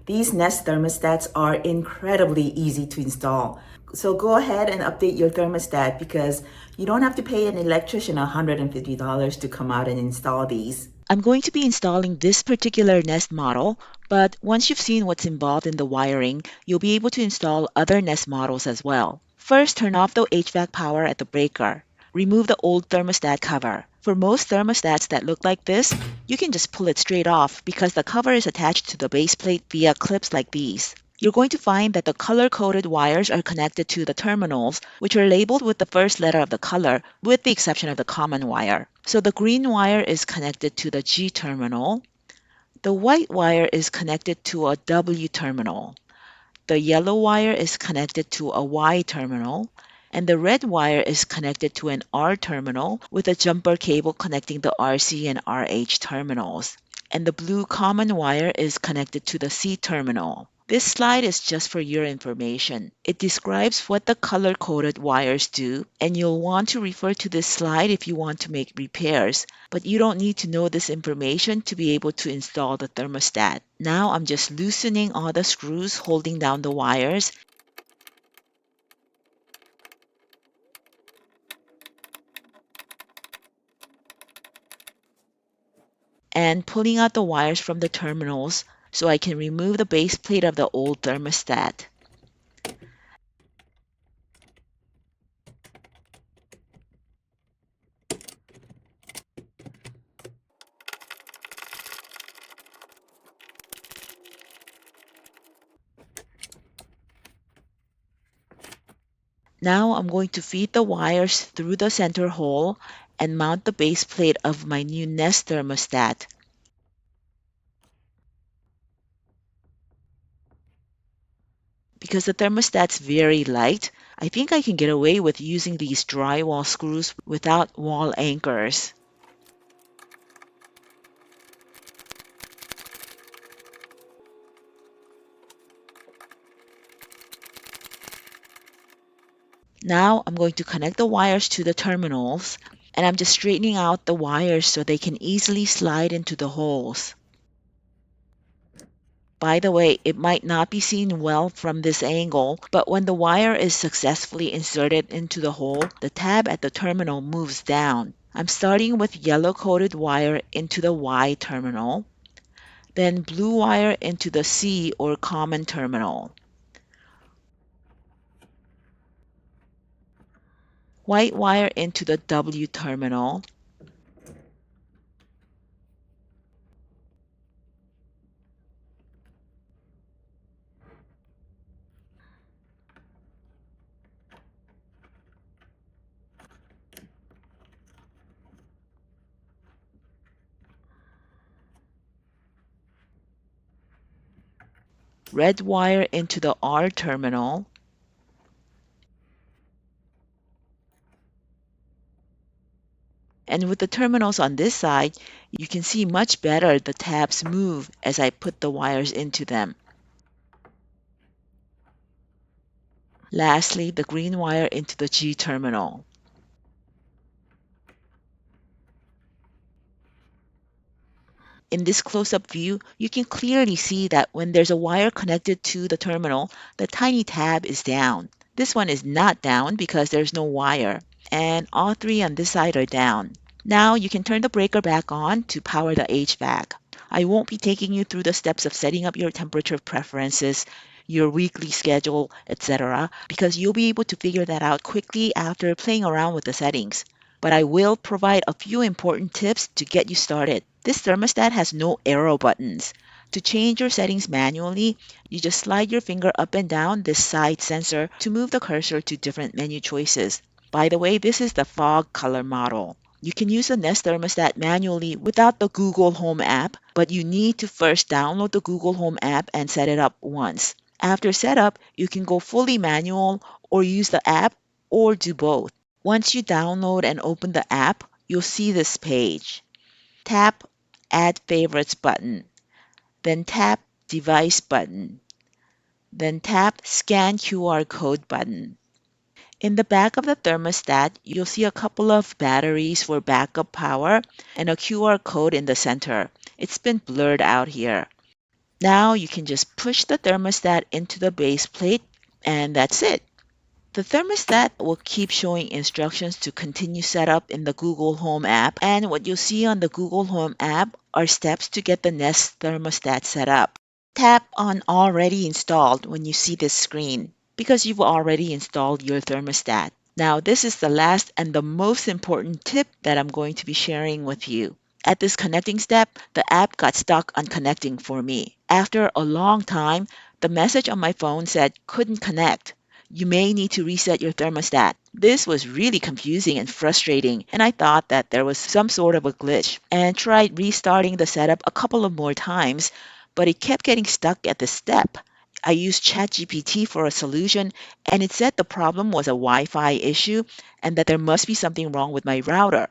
These Nest thermostats are incredibly easy to install. So go ahead and update your thermostat because you don't have to pay an electrician $150 to come out and install these. I'm going to be installing this particular Nest model, but once you've seen what's involved in the wiring, you'll be able to install other Nest models as well. First, turn off the HVAC power at the breaker. Remove the old thermostat cover. For most thermostats that look like this, you can just pull it straight off because the cover is attached to the base plate via clips like these. You're going to find that the color-coded wires are connected to the terminals, which are labeled with the first letter of the color, with the exception of the common wire. So the green wire is connected to the G terminal. The white wire is connected to a W terminal. The yellow wire is connected to a Y terminal. And the red wire is connected to an R terminal with a jumper cable connecting the RC and RH terminals. And the blue common wire is connected to the C terminal. This slide is just for your information. It describes what the color-coded wires do, and you'll want to refer to this slide if you want to make repairs, but you don't need to know this information to be able to install the thermostat. Now I'm just loosening all the screws holding down the wires and pulling out the wires from the terminals so I can remove the base plate of the old thermostat. Now I'm going to feed the wires through the center hole and mount the base plate of my new Nest thermostat. Because the thermostat's very light, I think I can get away with using these drywall screws without wall anchors. Now I'm going to connect the wires to the terminals, and I'm just straightening out the wires so they can easily slide into the holes. By the way, it might not be seen well from this angle, but when the wire is successfully inserted into the hole, the tab at the terminal moves down. I'm starting with yellow-coated wire into the Y terminal, then blue wire into the C or common terminal, white wire into the W terminal, red wire into the R terminal, and with the terminals on this side, you can see much better the tabs move as I put the wires into them. Lastly, the green wire into the G terminal. In this close-up view, you can clearly see that when there's a wire connected to the terminal, the tiny tab is down. This one is not down because there's no wire, and all three on this side are down. Now you can turn the breaker back on to power the HVAC. I won't be taking you through the steps of setting up your temperature preferences, your weekly schedule, etc., because you'll be able to figure that out quickly after playing around with the settings. But I will provide a few important tips to get you started. This thermostat has no arrow buttons. To change your settings manually, you just slide your finger up and down this side sensor to move the cursor to different menu choices. By the way, this is the fog color model. You can use the Nest thermostat manually without the Google Home app, but you need to first download the Google Home app and set it up once. After setup, you can go fully manual or use the app or do both. Once you download and open the app, you'll see this page. Tap Add Favorites button, then tap Device button, then tap Scan QR code button. In the back of the thermostat, you'll see a couple of batteries for backup power and a QR code in the center. It's been blurred out here. Now you can just push the thermostat into the base plate, and that's it. The thermostat will keep showing instructions to continue setup in the Google Home app, and what you'll see on the Google Home app are steps to get the Nest thermostat set up. Tap on Already Installed when you see this screen because you've already installed your thermostat. Now, this is the last and the most important tip that I'm going to be sharing with you. At this connecting step, the app got stuck on connecting for me. After a long time, the message on my phone said couldn't connect. You may need to reset your thermostat. This was really confusing and frustrating, and I thought that there was some sort of a glitch and tried restarting the setup a couple of more times, but it kept getting stuck at this step. I used ChatGPT for a solution, and it said the problem was a Wi Fi issue and that there must be something wrong with my router.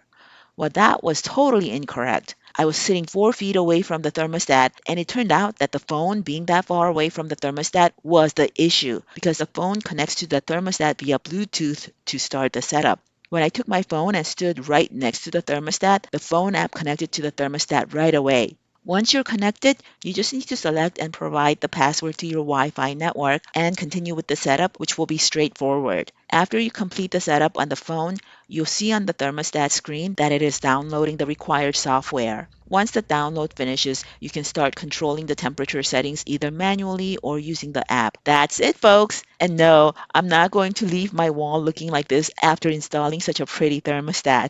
Well, that was totally incorrect. I was sitting 4 feet away from the thermostat, and it turned out that the phone being that far away from the thermostat was the issue because the phone connects to the thermostat via Bluetooth to start the setup. When I took my phone and stood right next to the thermostat, the phone app connected to the thermostat right away. Once you're connected, you just need to select and provide the password to your Wi Fi network and continue with the setup, which will be straightforward. After you complete the setup on the phone, you'll see on the thermostat screen that it is downloading the required software. Once the download finishes, you can start controlling the temperature settings either manually or using the app. That's it, folks. And no, I'm not going to leave my wall looking like this after installing such a pretty thermostat.